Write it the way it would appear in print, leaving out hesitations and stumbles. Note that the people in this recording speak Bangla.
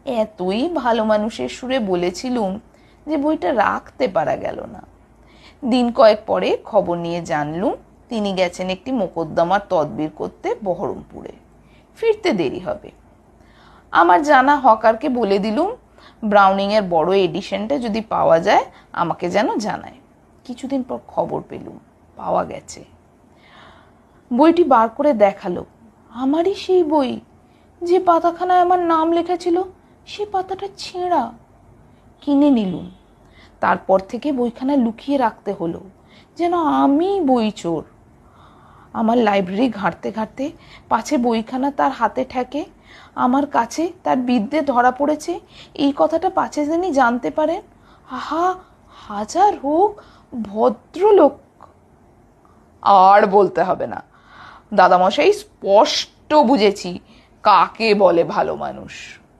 এতই ভালো মানুষের সুরে বলেছিলুম যে বইটা রাখতে পারা গেল না। দিন কয়েক পরে খবর নিয়ে জানলুম তিনি গেছেন একটি মোকদ্দমার তদবির করতে বহরমপুরে, ফিরতে দেরি হবে। আমার জানা হকারকে বলে দিলুম ব্রাউনিংয়ের বড় এডিশনটা যদি পাওয়া যায় আমাকে যেন জানায়। কিছুদিন পর খবর পেলুম পাওয়া গেছে। বইটি বার করে দেখালো, আমারই সেই বই, যে পাতাখানায় আমার নাম লেখা ছিল সে পাতাটা ছেঁড়া। কিনে নিলুম। তারপর থেকে বইখানা লুকিয়ে রাখতে হলো, যেন আমি বই চোর। আমার লাইব্রেরি ঘাঁটতে ঘাঁটতে পাছে বইখানা তার হাতে ঠেকে, আমার কাছে তার বিদ্যে ধরা পড়েছে এই কথাটা পাছে যিনি জানতে পারেন, আহা, হাজার হোক ভদ্রলোক। আর বলতে হবে না, দাদামশাই স্পষ্ট বুঝেছি কাকে বলে ভালো মানুষ।